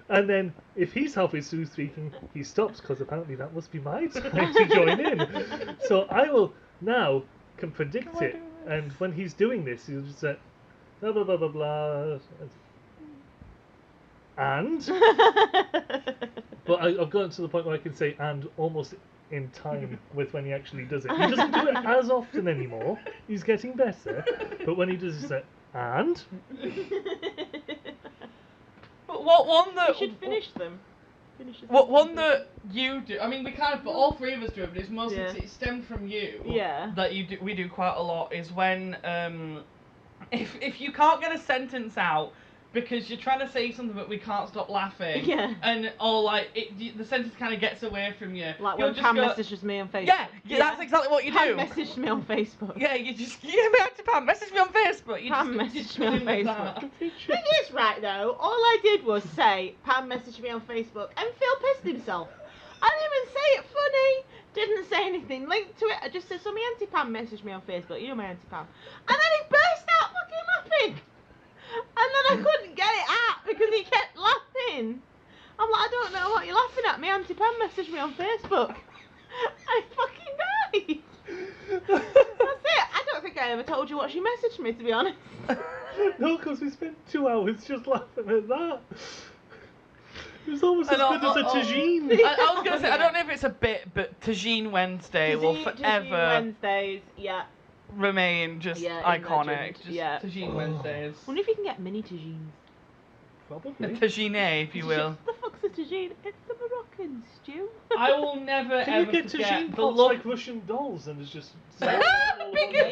And then, if he's halfway through speaking, he stops because apparently that must be my time to join in. So I will now can predict it, and when he's doing this, he'll just say blah blah blah blah blah. And but I've gotten to the point where I can say and almost in time with when he actually does it. He doesn't do it as often anymore. He's getting better, but when he does it, he's like and. But what one that... You should finish them. Finish What one that you do? I mean, we kind of, but all three of us do it, but it's mostly Yeah. it stemmed from you. Yeah. That you do. We do quite a lot. Is when if you can't get a sentence out because you're trying to say something but we can't stop laughing. Yeah. And or like the sentence kind of gets away from you. Like you'll when just Pam go, messages me on Facebook. Yeah, that's exactly what you Pam do. messaged me on Facebook. Yeah, you just Pam, message me on Facebook. You Pam just messaged me on do that. Facebook. Thing is, right though, all I did was say Pam messaged me on Facebook, and Phil pissed himself. I didn't even say it funny. Didn't say anything linked to it. I just said, so my auntie Pam messaged me on Facebook. You know my auntie Pam. And then he burst out fucking laughing. And then I couldn't get it out because he kept laughing. I'm like, I don't know what you're laughing at. My auntie Pam messaged me on Facebook. I fucking died. That's it. I don't think I ever told you what she messaged me, to be honest. No, because we spent 2 hours just laughing at that. It was almost as And good as a tagine. I was gonna say I don't know if it's a bit, but Tagine Wednesday will forever Wednesdays, yeah. remain just Yeah, iconic. legend, Just yeah. Tagine Oh. Wednesdays. Wonder if you can get mini tagines. A Probably. tagine, if you will. What the fuck's a tagine? It's the Moroccan stew. I will never Can you ever get forget tagine the pots look. like Russian dolls and it's just Maybe.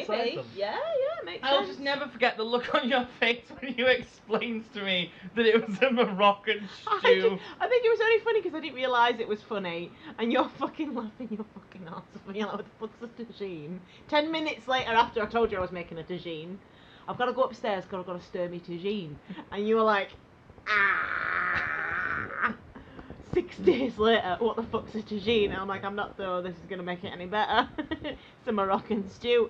them? Yeah, makes I'll sense. just never forget the look on your face when you explained to me that it was a Moroccan stew. I think it was only funny because I didn't realise it was funny, and you're fucking laughing your fucking arse off. You're like, what the fuck's a tagine? 10 minutes later, after I told you I was making a tagine, I've got to go upstairs because I've got to stir me tagine. And you were like, ah. 6 days later, what the fuck's a tagine? And I'm like, I'm not sure this is going to make it any better. It's a Moroccan stew.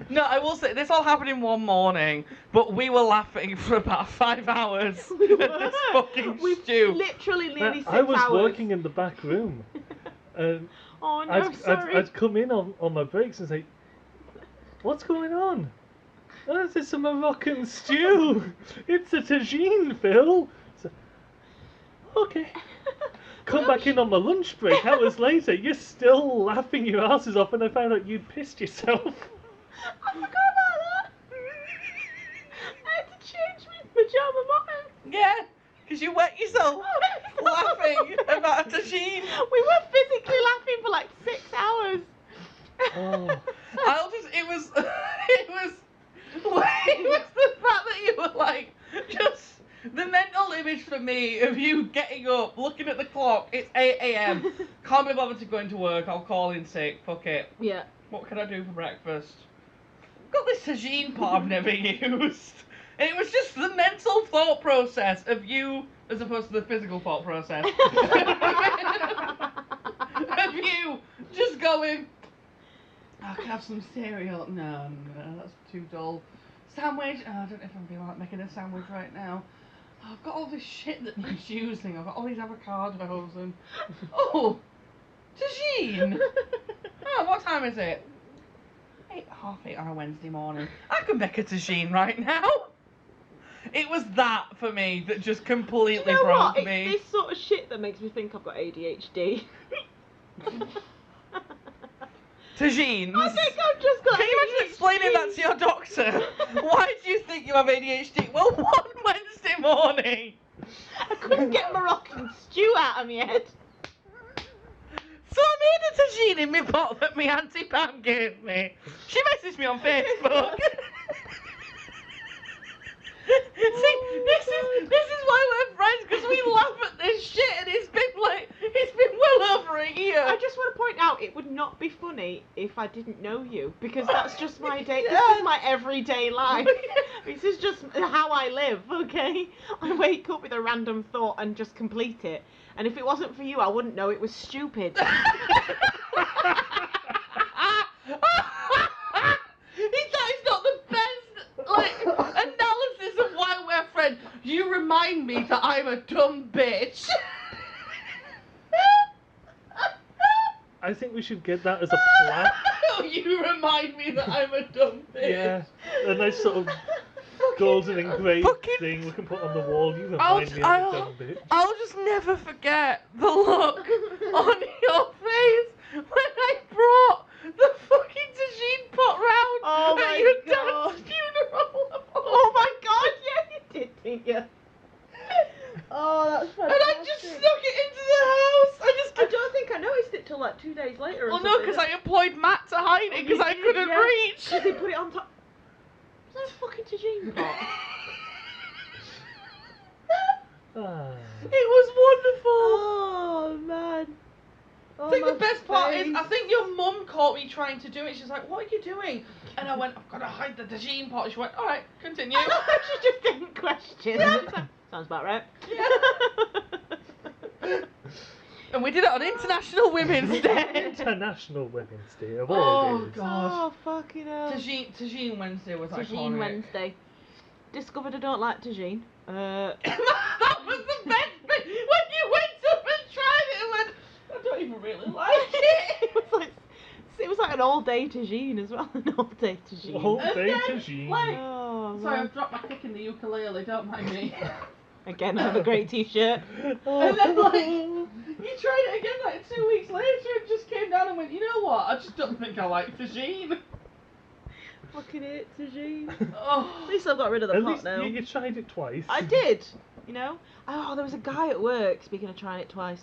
No, I will say, this all happened in one morning, but we were laughing for about 5 hours We at were. this fucking We've stew. literally nearly 6 hours. I was working in the back room. And Oh no, sorry. I'd come in on my breaks and say, what's going on? Oh, it's a Moroccan stew. It's a tagine, Phil. So, okay. Come back in on my lunch break hours later. You're still laughing your asses off, and I found out you'd pissed yourself. I forgot about that. I had to change my pyjama bottoms. Yeah, because you wet yourself laughing about a tagine. We were physically laughing for like 6 hours. Oh. It was the fact that you were like, just the mental image for me of you getting up, looking at the clock, it's 8 a.m. Can't be bothered to go into work, I'll call in sick, fuck it. Yeah. What can I do for breakfast? Got this tagine pot I've never used. And it was just the mental thought process of you, as opposed to the physical thought process. Of you just going, I can have some cereal. No, that's too dull. Sandwich? Oh, I don't know if I'm feeling like making a sandwich right now. Oh, I've got all this shit that needs using. I've got all these avocados and... Oh! Tagine! Oh, what time is it? 8:30 on a Wednesday morning. I can make a tagine right now. It was that for me that just completely Do you know broke what? me. It's this sort of shit that makes me think I've got ADHD. Tagines. I think I've just got Can you imagine ADHD. explaining that to your doctor? Why do you think you have ADHD? Well, one Wednesday morning. I couldn't get Moroccan stew out of my head. So I made a tagine in my pot that my Auntie Pam gave me. She messaged me on Facebook. See, this is why we're friends, because we laugh at this shit, and it's been well over a year. I just want to point out, it would not be funny if I didn't know you, because that's just my day. Yeah. This is my everyday life. This is just how I live, okay? I wake up with a random thought and just complete it. And if it wasn't for you, I wouldn't know it was stupid. That is not the best analysis of why we're friends. You remind me that I'm a dumb bitch. I think we should get that as a plaque. You remind me that I'm a dumb bitch. Yeah, a nice sort of golden engraved thing we can put on the wall. You remind me of a dumb bitch. I'll just never forget the look on your face when I brought the fucking tagine pot round at your dad's funeral. Oh my god, yeah, you did, didn't you? Oh, that's fantastic. And I just snuck it into the house. I don't think I noticed it till like 2 days later. Well, no, because I employed Matt to hide it because I couldn't reach. Because he put it on top. Is that a fucking tagine pot? It was wonderful. Oh man. Oh, I think the my best part is, face. I think your mum caught me trying to do it. She's like, what are you doing? And I went, I've got to hide the tagine pot. She went, all right, continue. She just didn't question. Yeah. Sounds about right. And we did it on International Women's Day. International Women's Day of all days. God. Oh fucking hell. Tagine Wednesday was Tagine iconic. Wednesday. Discovered I don't like tagine. That was the best bit. When you went up and tried it and went, I don't even really like it. It was like an all-day tagine as well. An all-day tagine. All And day then, tagine. like- Oh, Sorry, man. I've dropped my pick in the ukulele, don't mind me. Again, another great t-shirt. And then, like, you tried it again, like, 2 weeks later, and just came down and went, you know what, I just don't think I like tagine. Fucking it, tagine. Oh. At least I've got rid of the At pot least now. you tried it twice. I did, you know. Oh, there was a guy at work, speaking of trying it twice.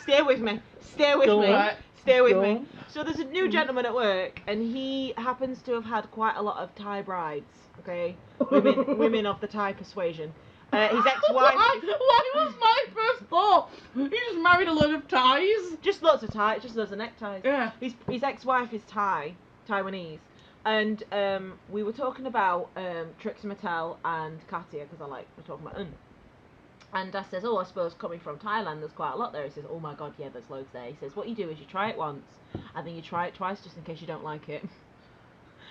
Stay with me. Stay with Go me. on. Stay with Go me. on. So there's a new gentleman at work, and he happens to have had quite a lot of Thai brides. Okay, women of the Thai persuasion. His ex-wife. Why was my first thought? He just married a load of Thais. Just lots of Thai. Just loads of neckties. Yeah. His ex-wife is Taiwanese, and we were talking about Trixie Mattel and Katia because we're talking about And Dad says, oh, I suppose coming from Thailand, there's quite a lot there. He says, oh my god, yeah, there's loads there. He says, what you do is you try it once, and then you try it twice just in case you don't like it.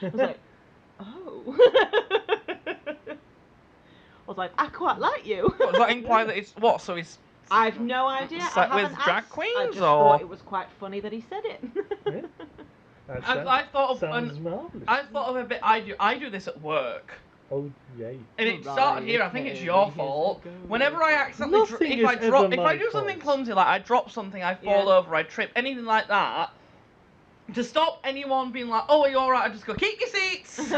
I was like, oh. I was like, I quite like you. What, does that imply that it's what? So he's I've no idea. It's I like with haven't drag asked. queens, I just or- thought it was quite funny that he said it. Yeah. That I thought of sounds marvellous. I thought of a bit. I do this at work. Oh, yay. And it started here. I think it's your fault. Whenever I accidentally, Nothing if I is drop, ever if I my do something fault. clumsy, like I drop something, I fall Yeah. over, I trip, anything like that, to stop anyone being like, "Oh, are you all right?" I just go, "Keep your seats."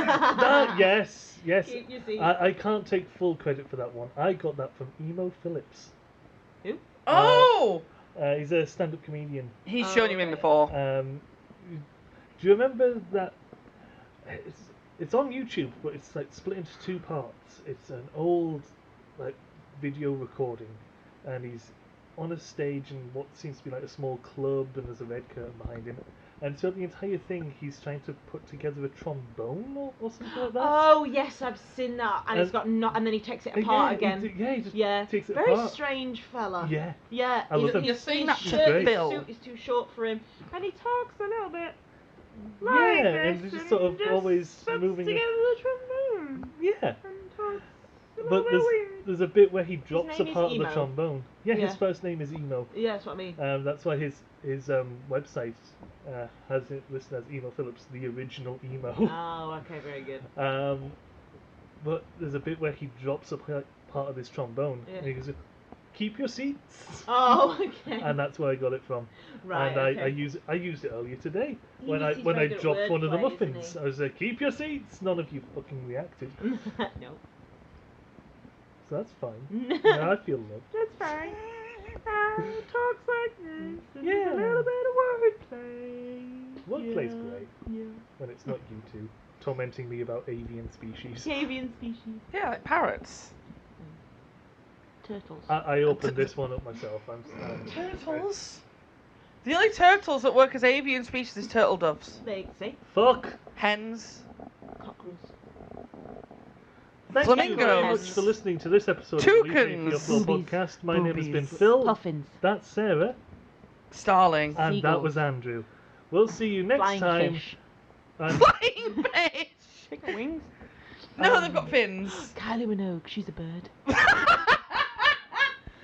Yes. Keep your seat. I can't take full credit for that one. I got that from Emo Phillips. Who? Oh, He's a stand-up comedian. he's Oh, shown you in okay. before. Do you remember that? It's on YouTube, but it's like split into two parts. It's an old like video recording, and he's on a stage in what seems to be like a small club, and there's a red curtain behind him. And throughout the entire thing, he's trying to put together a trombone or something like that. Oh yes, I've seen that, and it's got and then he takes it apart yeah, again. He just Yeah, takes it very apart. strange fella. Yeah. Yeah, I love him. You're saying that his to shirt, his Bill. suit is too short for him, and he talks a little bit like Yeah, this, and he's just sort of always puts moving together it. the trombone Yeah. and talks a But little bit weird. there's a bit where he drops a name is part of the Emo. trombone. Yeah, Yeah. his first name is Emo. Yeah, that's what I mean. That's why his website has it listed as Emo Phillips, the original Emo. Oh, okay, very good. But there's a bit where he drops a part of his trombone, Yeah. and he goes, "Keep your seats." Oh, okay. And that's where I got it from. Right. And okay. I used it earlier today He when is- I he's when I very good at dropped one of the wordplay, isn't muffins. he? I was like, "Keep your seats." None of you fucking reacted, No. so that's fine. Now I feel loved. That's fine. Talks like this. and Yeah. A little bit of wordplay. Wordplay's Yeah, great Yeah. when it's not you two tormenting me about avian species. Avian species. Yeah, like parrots. Turtles. I opened this one up myself. Turtles. The only turtles that work as avian species is turtle doves, They see. Fuck. hens. Cockerels. Thank you very Flamingos. much for listening to this episode of the Toucans. Floor Boobies. podcast. My name has been Boobies. Phil. Puffins. That's Sarah. Starling. And that Seagulls. was Andrew. We'll see you next Flying time. fish. And Flying fish. They got wings. No, they've got fins. Kylie Minogue, she's a bird.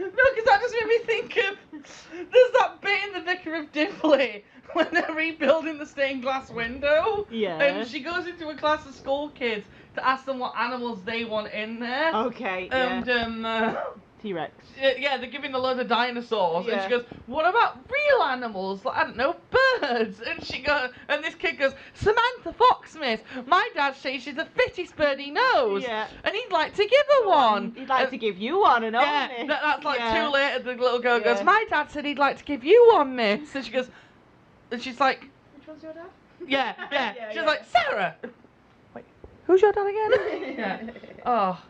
No, because that just made me think of there's that bit in The Vicar of Dibley when they're rebuilding the stained glass window. Yeah. And she goes into a class of school kids to ask them what animals they want in there. Okay, yeah. And T-Rex. yeah, they're giving a load of dinosaurs, and Yeah. she goes, "What about real animals? Like, I don't know, birds." And she goes, and this kid goes, "Samantha Fox, miss. My dad says she's the fittest bird he knows, Yeah. and he'd like to give her one." He'd like And- to give you one, and yeah, only. that's like Yeah. too late. And the little girl goes, Yeah. "My dad said he'd like to give you one, miss." And she goes, and she's like, Which one's your dad? "Yeah, yeah." Yeah, She's yeah. like, "Sarah." Wait, who's your dad again? Yeah. Oh.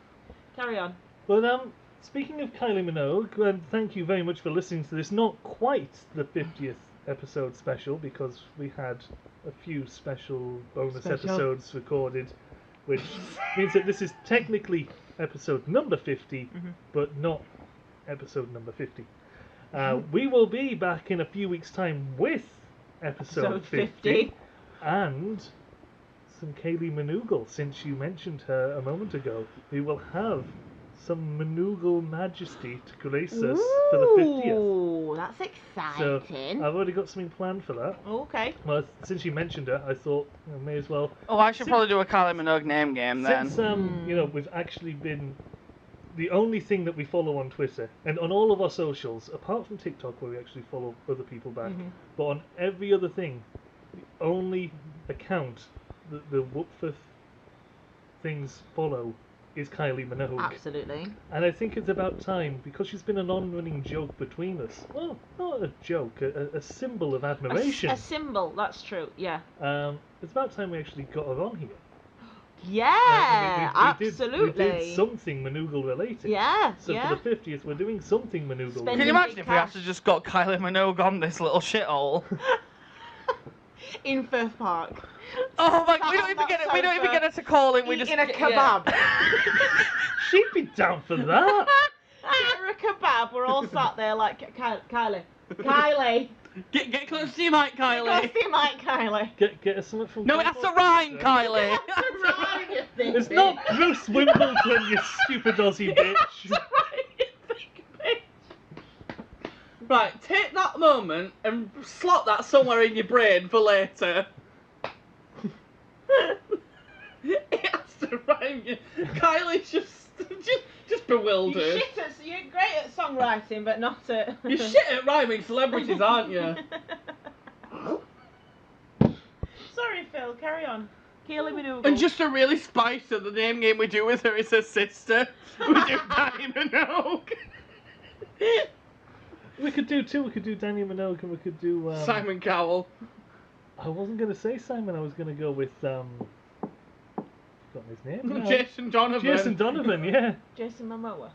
Carry on. well, speaking of Kylie Minogue, thank you very much for listening to this. Not quite the 50th episode special because we had a few special bonus Special. episodes recorded, which means that this is technically episode number 50, but not episode number 50. We will be back in a few weeks' time with episode Episode 50 50. and some Kaylee Minogue. Since you mentioned her a moment ago, we will have some Minogue majesty to grace us for the 50th. Ooh, that's So exciting. I've already got something planned for that. Okay. Well, since you mentioned her, I thought I may as well. Oh, I should probably do a Kylie Minogue name game then. Since we've actually been the only thing that we follow on Twitter and on all of our socials, apart from TikTok where we actually follow other people back, but on every other thing, the only account that the Whoopford things follow is Kylie Minogue. Absolutely. And I think it's about time, because she's been an on-running joke between us. Well, not a joke, a symbol of admiration. A symbol, that's true, yeah. It's about time we actually got her on here. Yeah, We absolutely. did something Minogue related. Yeah, So yeah. for the 50th, we're doing something Minogue Spending Can related. you imagine big if we actually cash. just got Kylie Minogue on this little shithole? In Firth Park. Oh my! Sat We don't on even that get it. We don't even sofa, get her to call him. We just Eating a yeah. kebab. She'd be down for that. Get her a cab, we're all sat there like, Kylie. Get close to your mic, Kylie. Get close to your mic, Kylie. Get us something from. No, it has to rhyme, Kylie. That's right, you think It's bitch. not Bruce Wimbledon, you stupid Aussie bitch. That's right, you think bitch. Right, take that moment and slot that somewhere in your brain for later. It has to rhyme. Kylie's just bewildered. You're great at songwriting, but not at... You're shit at rhyming celebrities, aren't you? Sorry, Phil, carry on. Kylie Minogue. And just to really spice it, the name game we do with her is her sister. We do Danny Minogue. We could do two. We could do Danny Minogue and we could do Simon Cowell. I wasn't gonna say Simon. I was gonna go with forgotten his name. now. Jason Donovan. Jason Donovan. Yeah. Jason Momoa.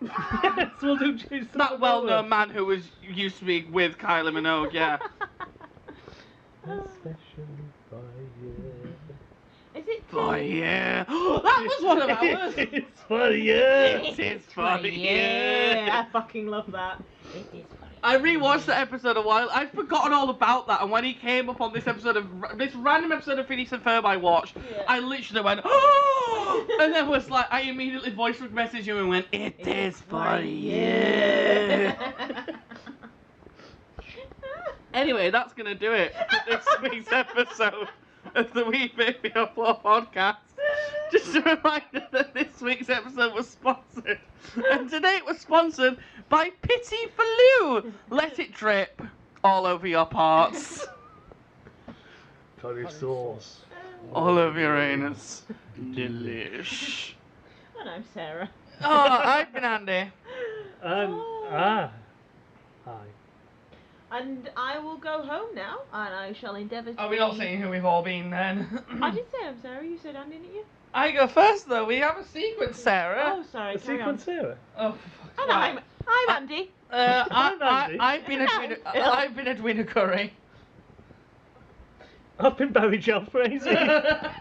Yes, we'll do Jason. That Momoa. well-known man who used to be with Kylie Minogue, yeah. Especially for you. Is it? For you. That was one of ours. It's for you. It is for you. Yeah, I fucking love that. It is for you. I rewatched that episode a while. I'd forgotten all about that, and when he came up on this random episode of Phineas and Ferb I watched, Yeah. I literally went, oh! And then was like, I immediately voice messaged you and went, it is for you. Anyway, that's gonna do it for this week's episode of the We Baby Up Floor podcast. Just a reminder that this week's episode was sponsored, and today it was sponsored by Pity for Lou. Let it drip all over your parts, Curry sauce. all over your anus. Delish. And I'm Sarah. Oh, I've been Andy. And Oh. hi. And I will go home now, and I shall endeavour to... Are we not saying who we've all been then? I did say I'm Sarah, you said Andy, didn't you? I go first though. We have a sequence, Sarah. Oh, sorry, A carry on. sequence Sarah. Oh, for And fuck's sake. I'm Andy. I'm Andy. I've been Edwina Curry. I've been Barry Jalfrezi. And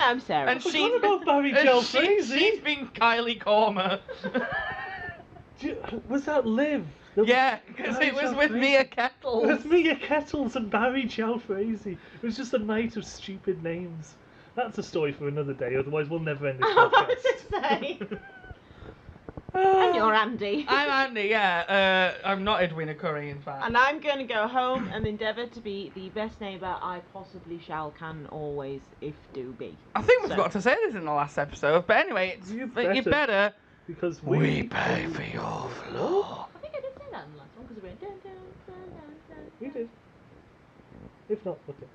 I'm Sarah. And I forgot about Barry and Jalfrezi. she's been Kylie Cormer. Was that Liv? Yeah, because it was with Mia It Kettles. was Mia Kettles and Barry Jalfrezi. It was just a night of stupid names. That's a story for another day, otherwise we'll never end this I was podcast. to say. And you're Andy. I'm Andy, yeah. I'm not Edwina Curry, in fact. And I'm going to go home and endeavour to be the best neighbour I possibly shall, can, always, if do be. I think we So- forgot to say this in the last episode, but anyway, You you better. Because We pay for your floor. I think I did say that in the last one, because we went dun dun dun dun dun. You did. If not, okay.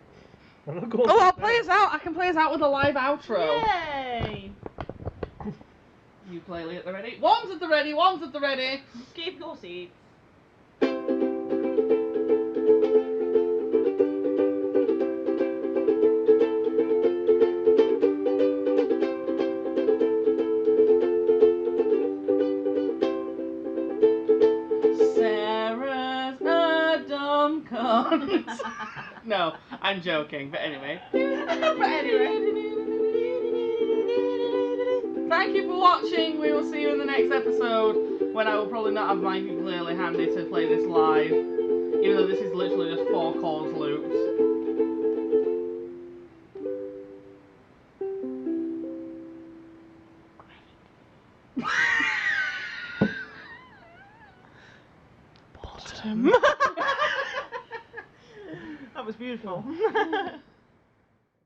I'm not going Oh, I'll back play now. us out. I can play us out with a live outro. Yay! Ukulele at the ready. One's at the ready. One's at the ready. Keep your seats. Sarah's a dumb cunt. No, I'm joking. But anyway. Thank you for watching. We will see you in the next episode when I will probably not have my ukulele handy to play this live, even though this is literally just 4 chords loops. Bottom. That was beautiful.